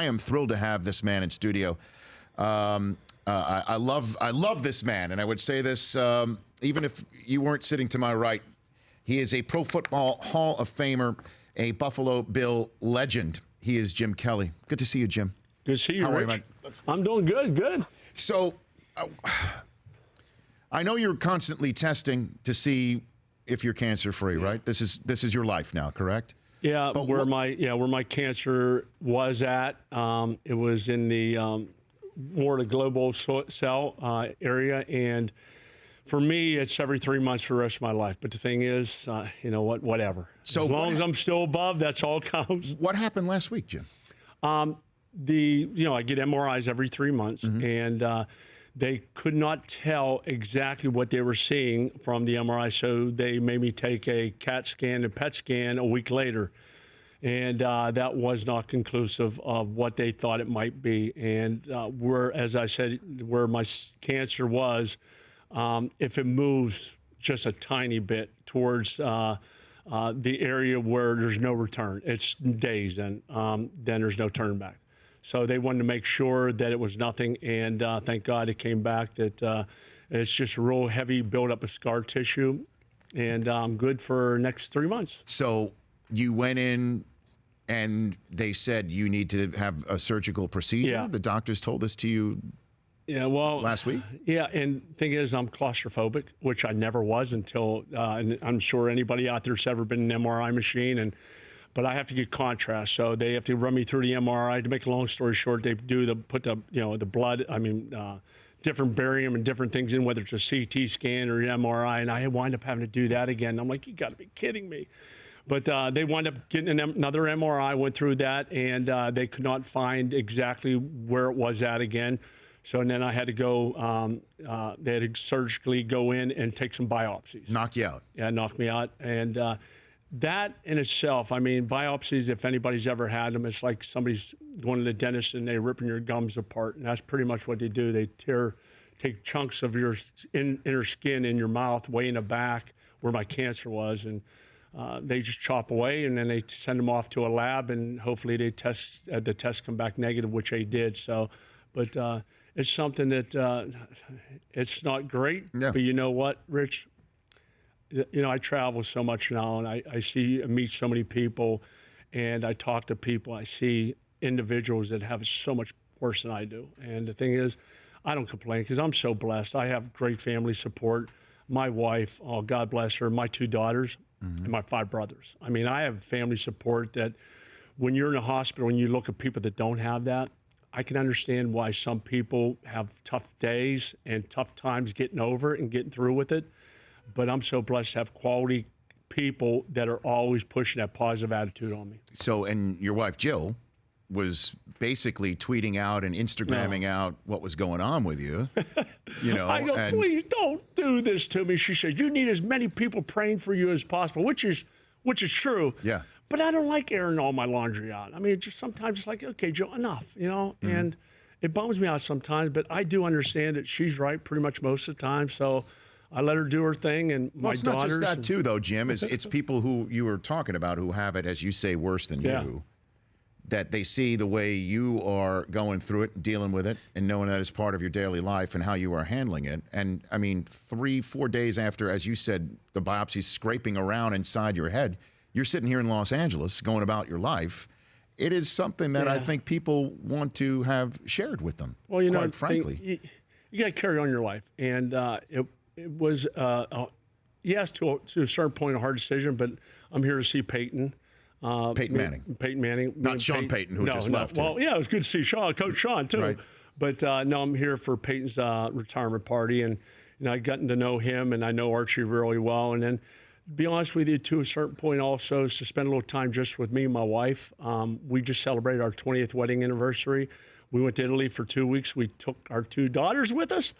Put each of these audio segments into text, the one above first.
I am thrilled to have this man in studio. I love this man, and I would say this even if you weren't sitting to my right. He is a Pro Football Hall of Famer, a Buffalo Bill legend. He is Jim Kelly. Good to see you, Jim. Good to see you, How Rich. are you, man? I'm doing good. So, I know you're constantly testing to see if you're cancer-free, right? This is your life now, correct? Yeah, But where my cancer was at, it was in the more the global cell area, and for me, it's every 3 months for the rest of my life. But the thing is, you know what? Whatever. So as long as I'm still above, that's all counts. What happened last week, Jim? I get MRIs every 3 months, and they could not tell exactly what they were seeing from the MRI, so they made me take a CAT scan and PET scan a week later. And that was not conclusive of what they thought it might be. And as I said, where my cancer was, if it moves just a tiny bit towards the area where there's no return, it's days, then there's no turn back. So they wanted to make sure that it was nothing, and thank God it came back that it's just a real heavy buildup of scar tissue, and I'm good for next 3 months. So you went in and they said you need to have a surgical procedure? Yeah. The doctors told this to you last week? Yeah, and thing is, I'm claustrophobic, which I never was until, and I'm sure anybody out there's ever been in an MRI machine, but I have to get contrast, so they have to run me through the MRI. To make a long story short, they put the blood, different barium and different things in, whether it's a CT scan or an MRI, and I wind up having to do that again. I'm like, you got to be kidding me. But they wound up getting another MRI, went through that, and they could not find exactly where it was at again. So then I had to go, they had to surgically go in and take some biopsies. Knock you out. Yeah, knock me out. And that in itself, biopsies, if anybody's ever had them, it's like somebody's going to the dentist and they're ripping your gums apart. And that's pretty much what they do. They take chunks of your inner skin in your mouth, way in the back where my cancer was, and they just chop away, and then they send them off to a lab, and hopefully they the tests come back negative, which they did. So, but it's something that it's not great. Yeah. But you know what, Rich? I travel so much now, and I see and meet so many people, and I talk to people. I see individuals that have it so much worse than I do. And the thing is, I don't complain because I'm so blessed. I have great family support. My wife, oh, God bless her, my 2 daughters, and my 5 brothers. I have family support that when you're in a hospital and you look at people that don't have that, I can understand why some people have tough days and tough times getting over it and getting through with it. But I'm so blessed to have quality people that are always pushing that positive attitude on me. So, and your wife, Jill, was basically tweeting out and Instagramming out what was going on with you. I go, please don't do this to me. She said, you need as many people praying for you as possible, which is true. Yeah. But I don't like airing all my laundry out. Just sometimes it's like, okay, Jill, enough, and it bums me out sometimes, but I do understand that she's right pretty much most of the time. So I let her do her thing, and my it's not daughters. just that too, though, Jim. It's people who you were talking about who have it, as you say, worse than you. That they see the way you are going through it, dealing with it, and knowing that it's part of your daily life and how you are handling it. And 3-4 days after, as you said, the biopsy's scraping around inside your head, you're sitting here in Los Angeles going about your life. It is something that I think people want to have shared with them. Well, quite frankly, you got to carry on your life, and it was yes, to a certain point, a hard decision. But I'm here to see Peyton. Peyton Manning. Not Sean Payton, who just left. Well, yeah, it was good to see Coach Sean, too. Right. But no, I'm here for Peyton's retirement party. And I've gotten to know him, and I know Archie really well. And then, to be honest with you, to a certain point also, is to spend a little time just with me and my wife. We just celebrated our 20th wedding anniversary. We went to Italy for 2 weeks. We took our 2 daughters with us.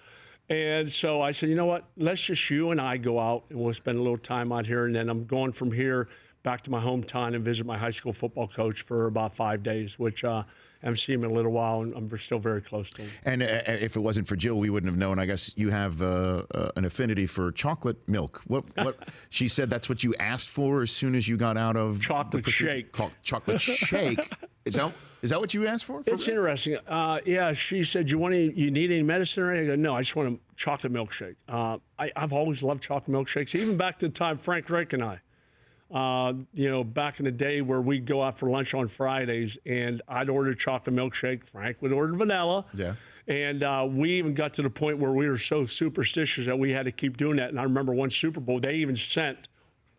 And so I said, you know what, let's just you and I go out, and we'll spend a little time out here. And then I'm going from here back to my hometown and visit my high school football coach for about 5 days, which I haven't seen him in a little while, and I'm still very close to him. And if it wasn't for Jill, we wouldn't have known. I guess you have an affinity for chocolate milk. What she said that's what you asked for as soon as you got out of chocolate shake. Chocolate shake. Is that? Is that what you asked for? It's interesting. Yeah, she said, you need any medicine or anything? I go, no, I just want a chocolate milkshake. I've always loved chocolate milkshakes, even back to the time Frank Drake and I, back in the day where we'd go out for lunch on Fridays, and I'd order a chocolate milkshake. Frank would order vanilla. Yeah. And we even got to the point where we were so superstitious that we had to keep doing that. And I remember one Super Bowl, they even sent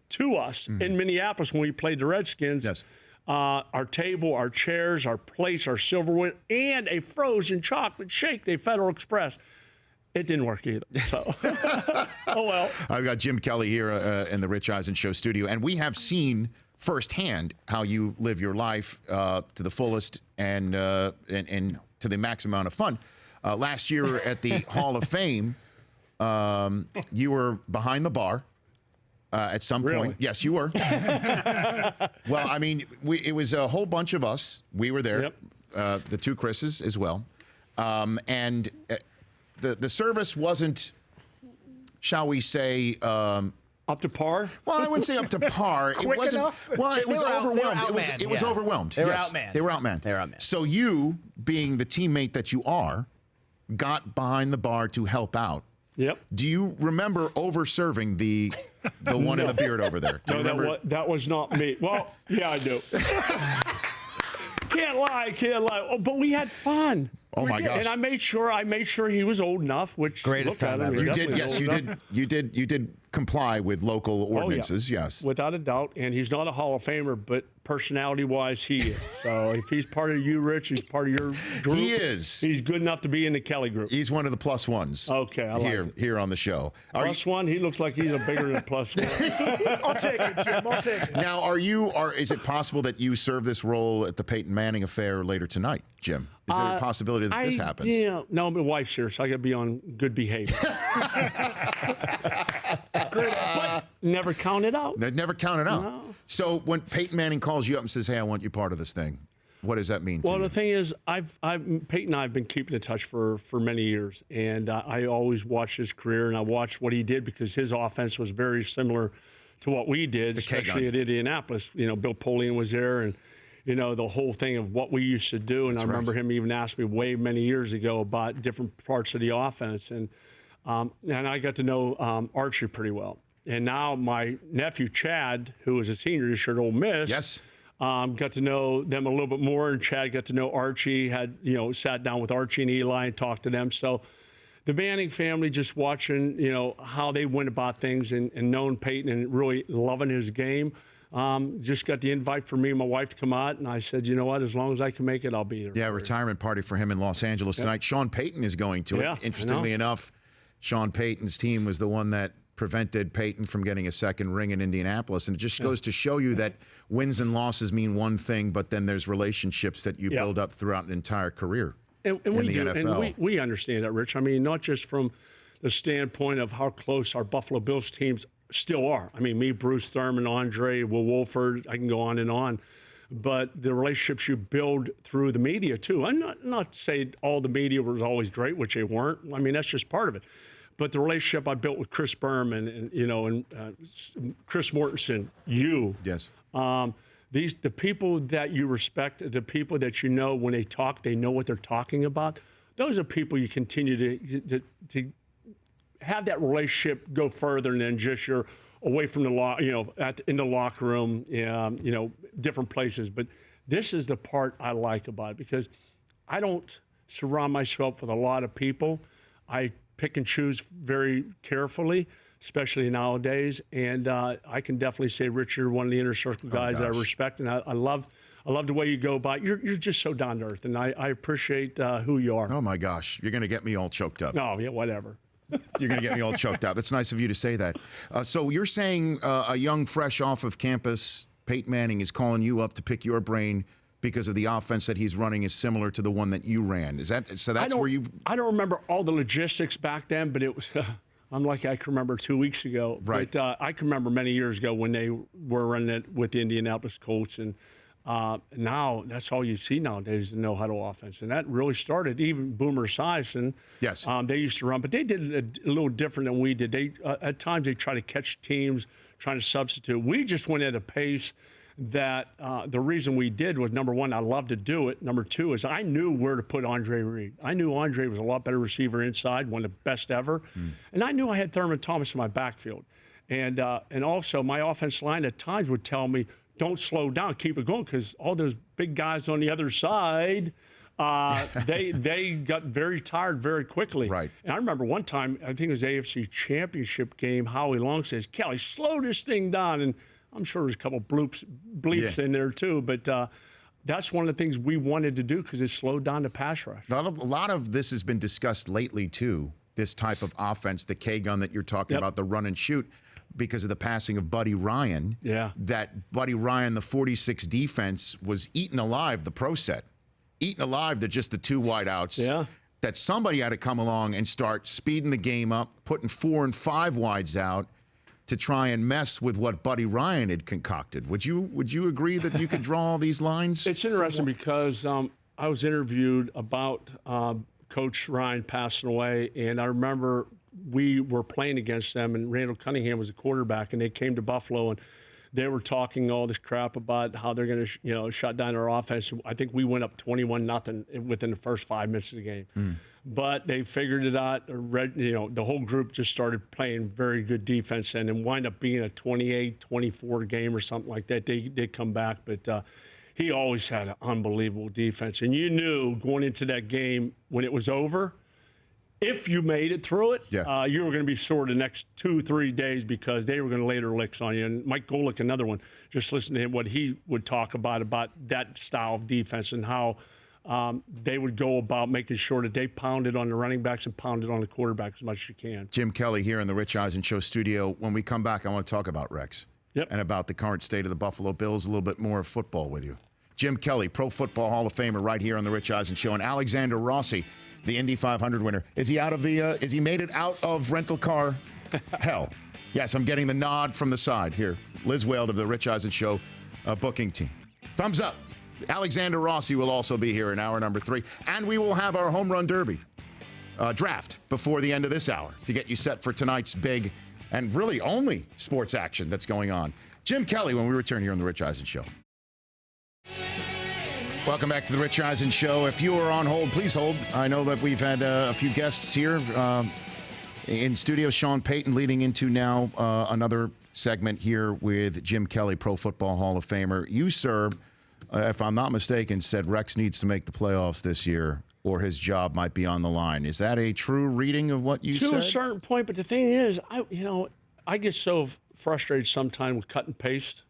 to us in Minneapolis when we played the Redskins. Yes. Our table, our chairs, our plates, our silverware, and a frozen chocolate shake, the Federal Express. It didn't work either. So, oh well. I've got Jim Kelly here in the Rich Eisen Show studio, and we have seen firsthand how you live your life to the fullest and to the maximum amount of fun. Last year at the Hall of Fame, you were behind the bar. At some point. Yes, you were. Well, I mean, it was a whole bunch of us. We were there, the two Chris's as well. And the service wasn't, shall we say... up to par? Well, I wouldn't say up to par. Quick it wasn't, enough? Well, it was overwhelmed. It was Yeah. overwhelmed. They were Yes, outmanned. They were outmanned. They were outmanned. So you, being the teammate that you are, got behind the bar to help out. Yep. Do you remember over-serving the one in the beard over there? Do you No, remember? that was not me. Well, yeah, I do. Can't lie. Oh, but we had fun. Oh my gosh! And I made sure he was old enough. Which Greatest look at time him, ever. he You did, definitely yes, was you old did. enough. You did comply with local ordinances, yes. Without a doubt. And he's not a Hall of Famer, but personality-wise, he is. So if he's part of you, Rich, he's part of your group. He is. He's good enough to be in the Kelly group. He's one of the plus ones. Okay, I like it. Here on the show. Plus one, he looks like he's a bigger than plus one. I'll take it, Jim. I'll take it. Now, is it possible that you serve this role at the Peyton Manning affair later tonight, Jim? Is there a possibility that this happens? Yeah, no, my wife's here, so I got to be on good behavior. But never count it out. Never count it out. No. So when Peyton Manning calls you up and says, "Hey, I want you part of this thing," what does that mean to Well, you? the thing is, Peyton and I have been keeping in touch for many years, and I always watched his career, and I watched what he did because his offense was very similar to what we did, especially at Indianapolis. Bill Polian was there, and the whole thing of what we used to do. And I remember him even asked me way many years ago about different parts of the offense, and I got to know Archie pretty well. And now my nephew Chad, who was a senior this year at Ole Miss, Yes. got to know them a little bit more, and Chad got to know Archie. Had sat down with Archie and Eli and talked to them. So the Manning family, just watching how they went about things and knowing Peyton and really loving his game. Just got the invite for me and my wife to come out, and I said, you know what, as long as I can make it, I'll be there. Yeah, retirement party for him in Los Angeles tonight. Sean Payton is going to Yeah, it. Interestingly enough, Sean Payton's team was the one that prevented Peyton from getting a second ring in Indianapolis. And it just goes to show you that wins and losses mean one thing, but then there's relationships that you build up throughout an entire career. And we do, and we understand that, Rich. I mean, not just from the standpoint of how close our Buffalo Bills teams still are. I mean, me, Bruce Thurman, Andre, Will Wolford, I can go on and on. But the relationships you build through the media, too. I'm not to say all the media was always great, which they weren't. I mean, that's just part of it. But the relationship I built with Chris Berman and Chris Mortensen, Yes. the people that you respect, the people that when they talk, they know what they're talking about. Those are people you continue to have that relationship go further than just you're away from the in the locker room, different places. But this is the part I like about it because I don't surround myself with a lot of people. I pick and choose very carefully, especially nowadays. And I can definitely say, Rich, you're one of the inner circle guys that I respect, and I love the way you go about it. You're just so down to earth, and I appreciate who you are. Oh, my gosh. You're going to get me all choked up. No, yeah, whatever. You're going to get me all choked up. It's nice of you to say that. So you're saying a young, fresh off of campus, Peyton Manning is calling you up to pick your brain because of the offense that he's running is similar to the one that you ran. Is that so? That's where you. I don't remember all the logistics back then, but it was. I'm like I can remember 2 weeks ago. Right. But I can remember many years ago when they were running it with the Indianapolis Colts, and now that's all you see nowadays, the no-huddle offense, and that really started even Boomer Esiason. Yes. They used to run, but they did it a little different than we did. They at times they try to catch teams trying to substitute. We just went at a pace. that the reason we did was, number one, I love to do it. Number two is I knew where to put Andre Reed. I knew Andre was a lot better receiver inside, one of the best ever. And I knew I had Thurman Thomas in my backfield. And also my offensive line at times would tell me, don't slow down, keep it going, because all those big guys on the other side, they got very tired very quickly. Right. And I remember one time, I think it was AFC Championship game, Howie Long says, Kelly, slow this thing down. And I'm sure there's a couple bleeps in there too, but that's one of the things we wanted to do because it slowed down the pass rush. A lot of this has been discussed lately too, this type of offense, the K-gun that you're talking about, the run and shoot, because of the passing of Buddy Ryan. Yeah. That Buddy Ryan, the 46 defense, was eaten alive, the pro set. Eaten alive to just the two wideouts. Yeah. That somebody had to come along and start speeding the game up, putting 4 and 5 wides out, to try and mess with what Buddy Ryan had concocted. Would you agree that you could draw all these lines? It's interesting because I was interviewed about Coach Ryan passing away, and I remember we were playing against them, and Randall Cunningham was the quarterback, and they came to Buffalo, and they were talking all this crap about how they're going to, shut down our offense. I think we went up 21-0 within the first 5 minutes of the game. But they figured it out. The whole group just started playing very good defense and wind up being a 28-24 game or something like that. They did come back, but he always had an unbelievable defense. And you knew going into that game when it was over, if you made it through it, you were going to be sore the next 2-3 days because they were going to lay their licks on you. And Mike Golick, another one, just listen to him, what he would talk about that style of defense and how they would go about making sure that they pounded on the running backs and pounded on the quarterback as much as you can. Jim Kelly here in the Rich Eisen Show studio. When we come back, I want to talk about Rex and about the current state of the Buffalo Bills, a little bit more of football with you. Jim Kelly, Pro Football Hall of Famer, right here on the Rich Eisen Show. And Alexander Rossi, the Indy 500 winner. Is he out of is he made it out of rental car hell? Yes, I'm getting the nod from the side here. Liz Weld of the Rich Eisen Show booking team. Thumbs up. Alexander Rossi will also be here in hour number 3. And we will have our home run derby draft before the end of this hour to get you set for tonight's big and really only sports action that's going on. Jim Kelly when we return here on the Rich Eisen Show. Welcome back to the Rich Eisen Show. If you are on hold, please hold. I know that we've had a few guests here in studio. Sean Payton leading into now another segment here with Jim Kelly, Pro Football Hall of Famer. You, sir, if I'm not mistaken, said Rex needs to make the playoffs this year or his job might be on the line. Is that a true reading of what you said? To a certain point, but the thing is, I get so frustrated sometimes with cut and paste.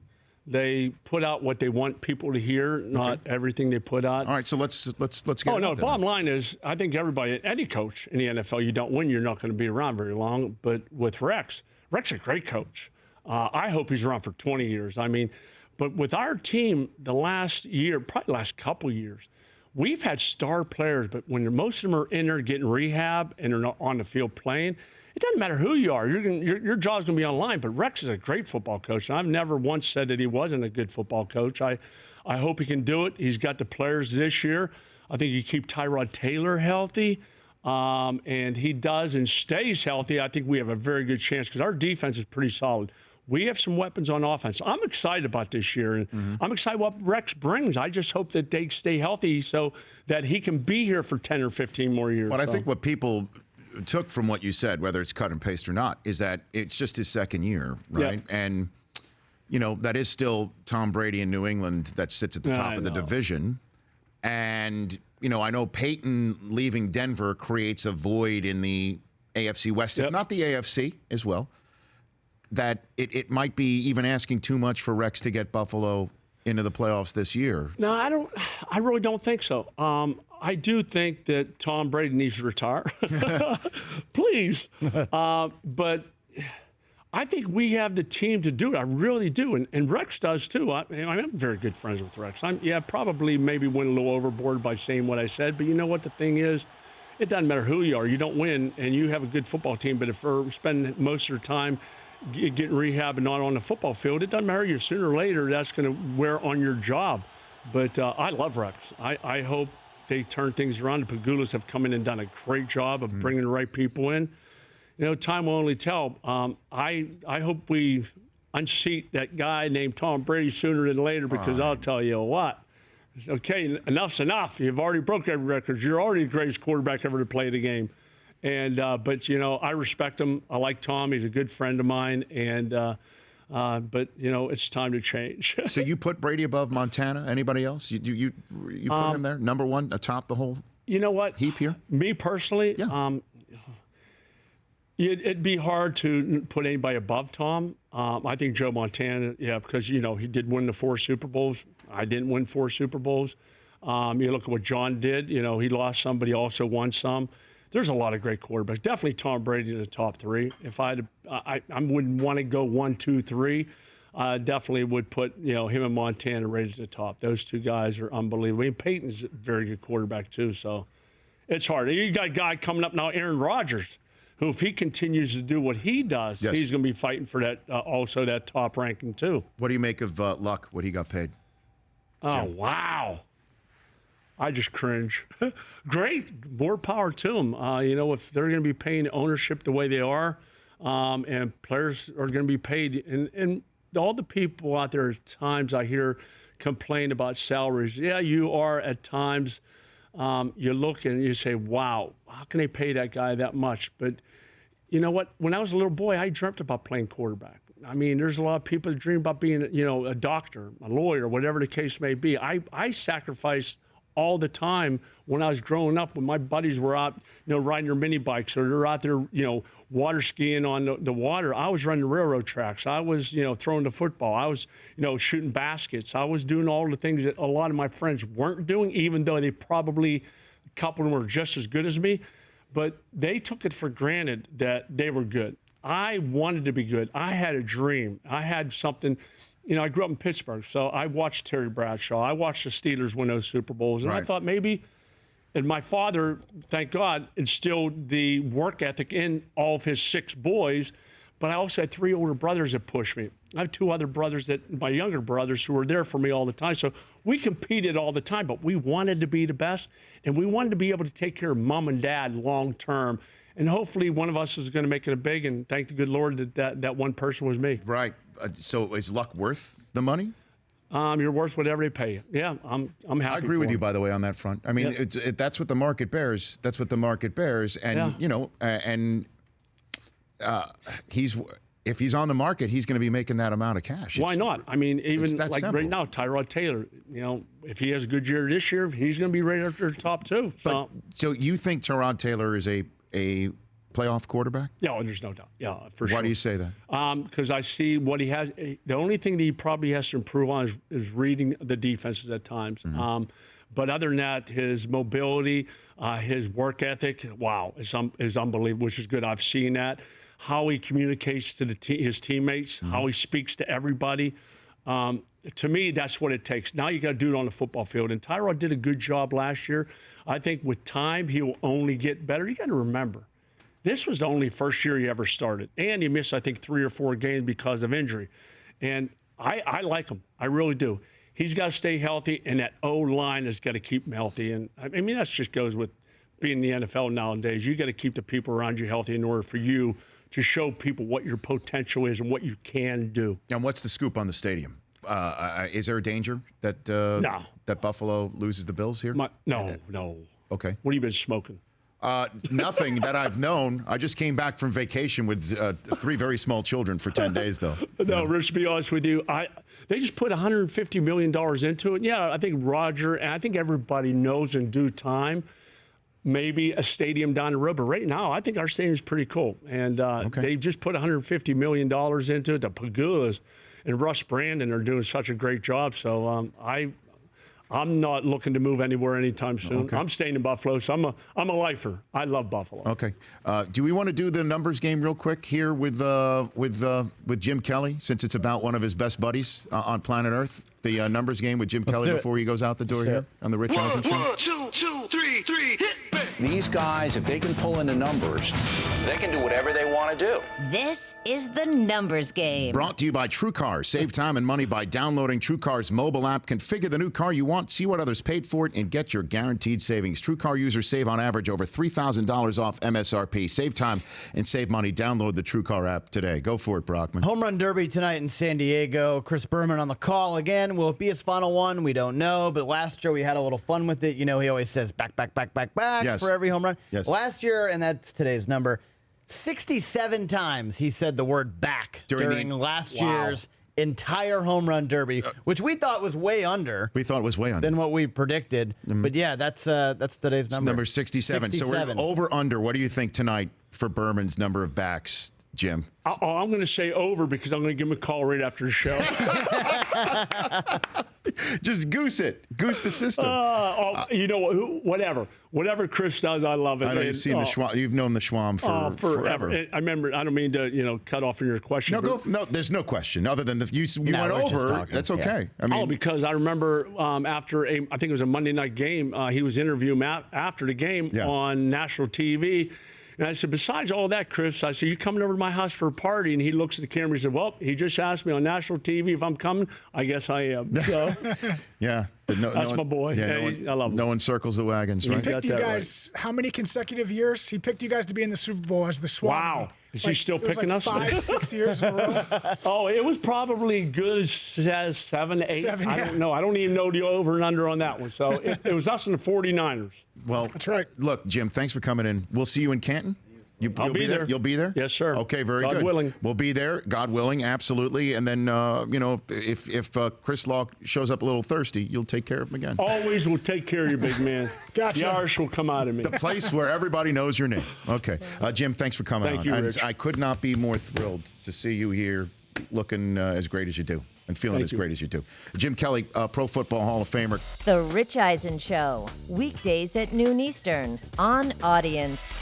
They put out what they want people to hear, not everything they put out. All right, so let's get. Oh no! Bottom line is, I think everybody, any coach in the NFL, you don't win, you're not going to be around very long. But with Rex is a great coach. I hope he's around for 20 years. I mean, but with our team, the last year, probably the last couple of years, we've had star players, but when most of them are in there getting rehab and they're not on the field playing, it doesn't matter who you are. Your job's going to be on the line. But Rex is a great football coach, and I've never once said that he wasn't a good football coach. I hope he can do it. He's got the players this year. I think you keep Tyrod Taylor healthy, and he does and stays healthy. I think we have a very good chance because our defense is pretty solid. We have some weapons on offense. I'm excited about this year, and I'm excited what Rex brings. I just hope that they stay healthy so that he can be here for 10 or 15 more years. But I think what people took from what you said, whether it's cut and paste or not, is that it's just his second year, right? Yeah. And, that is still Tom Brady in New England that sits at the top of the division. And, I know Peyton leaving Denver creates a void in the AFC West, if not the AFC as well, that it might be even asking too much for Rex to get Buffalo into the playoffs this year. No, I really don't think so. I do think that Tom Brady needs to retire. Please. But I think we have the team to do it. I really do. And Rex does too. I'm very good friends with Rex. Probably maybe went a little overboard by saying what I said. But you know what the thing is? It doesn't matter who you are. You don't win, and you have a good football team. But if we're spending most of your time getting rehab and not on the football field, it doesn't matter. You're sooner or later, that's going to wear on your job. But I love Rex. I hope they turn things around. The Pagulas have come in and done a great job of bringing the right people in. Time will only tell. I hope we unseat that guy named Tom Brady sooner than later, because I'll tell you what. It's okay, enough's enough. You've already broke every record. You're already the greatest quarterback ever to play the game. And but I respect him. I like Tom. He's a good friend of mine. And but it's time to change. So you put Brady above Montana? Anybody else? You put him there, number one, atop the whole. You know what? Heap here. Me personally, yeah. It'd be hard to put anybody above Tom. I think Joe Montana, because he did win the 4 Super Bowls. I didn't win 4 Super Bowls. You look at what John did. He lost some, but he also won some. There's a lot of great quarterbacks. Definitely Tom Brady in the top 3. If I wouldn't want to go 1, 2, 3. Definitely would put him and Montana right at the top. Those 2 guys are unbelievable. Peyton's a very good quarterback too. So it's hard. You got a guy coming up now, Aaron Rodgers, who, if he continues to do what he does, he's going to be fighting for that also that top ranking too. What do you make of Luck? What he got paid? Oh, wow. I just cringe. Great. More power to them. If they're going to be paying ownership the way they are, and players are going to be paid. And all the people out there at times I hear complain about salaries. Yeah, you are at times. You look and you say, wow, how can they pay that guy that much? But you know what? When I was a little boy, I dreamt about playing quarterback. I mean, there's a lot of people that dream about being, a doctor, a lawyer, whatever the case may be. I sacrificed all the time when I was growing up, when my buddies were out, riding their mini bikes, or they're out there, water skiing on the water. I was running the railroad tracks. I was, throwing the football. I was, shooting baskets. I was doing all the things that a lot of my friends weren't doing, even though they probably, a couple of them were just as good as me. But they took it for granted that they were good. I wanted to be good. I had a dream. I had something. I grew up in Pittsburgh, so I watched Terry Bradshaw. I watched the Steelers win those Super Bowls, and I thought maybe, and my father, thank God, instilled the work ethic in all of his 6 boys, but I also had 3 older brothers that pushed me. I have 2 other brothers, my younger brothers, who were there for me all the time. So we competed all the time, but we wanted to be the best, and we wanted to be able to take care of mom and dad long term. And hopefully one of us is going to make it big, and thank the good Lord that one person was me. Right. So is Luck worth the money? You're worth whatever they pay you. Yeah, I'm happy. I agree with you, by the way, on that front. I mean, that's what the market bears. That's what the market bears. And, if he's on the market, he's going to be making that amount of cash. Why not? I mean, even like simple. Right now, Tyrod Taylor, if he has a good year this year, he's going to be right after the top 2. So you think Tyrod Taylor is a playoff quarterback? Yeah, there's no doubt. Yeah, for sure. Why do you say that? Because I see what he has. The only thing that he probably has to improve on is reading the defenses at times. Mm-hmm. But other than that, his mobility, his work ethic, wow, is unbelievable, which is good. I've seen that. How he communicates to his teammates, mm-hmm. how he speaks to everybody. To me, that's what it takes. Now you got to do it on the football field. And Tyrod did a good job last year. I think with time, he will only get better. You got to remember, this was the only first year he ever started. And he missed, I think, 3 or 4 games because of injury. And I like him. I really do. He's got to stay healthy, and that O-line has got to keep him healthy. And I mean, that just goes with being in the NFL nowadays. You got to keep the people around you healthy in order for you to show people what your potential is and what you can do. And what's the scoop on the stadium? Is there a danger that no. that Buffalo loses the Bills here? No. Okay. What have you been smoking? Nothing that I've known. I just came back from vacation with 3 very small children for 10 days, though. No, Rich, to be honest with you, they just put $150 million into it. Yeah, I think Roger, and I think everybody knows in due time, maybe a stadium down the road. But right now, I think our stadium is pretty cool. And they just put $150 million into it. The Pagulas and Russ Brandon are doing such a great job. So I'm not looking to move anywhere anytime soon. Okay. I'm staying in Buffalo, so I'm a lifer. I love Buffalo. Okay. Do we want to do the numbers game real quick here with Jim Kelly, since it's about one of his best buddies on planet Earth? The numbers game with Jim Kelly before he goes out the door here on the Rich Eisen Show. 1, 2, 3. 3, hit me. These guys, if they can pull in the numbers, they can do whatever they want to do. This is the numbers game. Brought to you by TrueCar. Save time and money by downloading TrueCar's mobile app. Configure the new car you want, see what others paid for it, and get your guaranteed savings. TrueCar users save on average over $3,000 off MSRP. Save time and save money. Download the TrueCar app today. Go for it, Brockman. Home run derby tonight in San Diego. Chris Berman on the call again. Will it be his final one? We don't know. But last year we had a little fun with it. You know, he always says back Yes. for every home run. Yes. Last year, and that's today's number, 67 times he said the word back during last year's entire home run derby, which we thought was way under. We thought it was way under. Than what we predicted. But yeah, that's today's number. Number 67. So we're over under. What do you think tonight for Berman's number of backs, Jim? I'm going to say over because I'm going to give him a call right after the show. Just goose it. Goose the system. You know, whatever Chris does, I love it. I know you've seen the Schwam. You've known the Schwam for forever. I remember. I don't mean to, cut off in your question. No, there's no question other than you went over. That's okay. Yeah. I mean, because I remember after I think it was a Monday night game, he was interviewing after the game on national TV. And I said, besides all that, Chris, I said, you coming over to my house for a party? And he looks at the camera and said, well, he just asked me on national TV if I'm coming. I guess I am. So, yeah. That's my boy. Yeah, I love him. No one circles the wagons, right? He picked you guys, how many consecutive years? He picked you guys to be in the Super Bowl as the Swami. Wow. Is he still picking us? 5, 6 years in a row? Oh, it was probably good as 7, 8. 7, I don't know. I don't even know the over and under on that one. So it was us and the 49ers. Well, that's right. Look, Jim, thanks for coming in. We'll see you in Canton. I'll be there. You'll be there? Yes, sir. Okay, very good. God willing. We'll be there, God willing, absolutely. And then, if Chris Law shows up a little thirsty, you'll take care of him again. Always will take care of you, big man. Gotcha. The Irish will come out of me. The place where everybody knows your name. Okay. Jim, thanks for coming on. Thank you, Rich. I could not be more thrilled to see you here looking as great as you do and feeling as great as you do. Jim Kelly, Pro Football Hall of Famer. The Rich Eisen Show, weekdays at noon Eastern on Audience.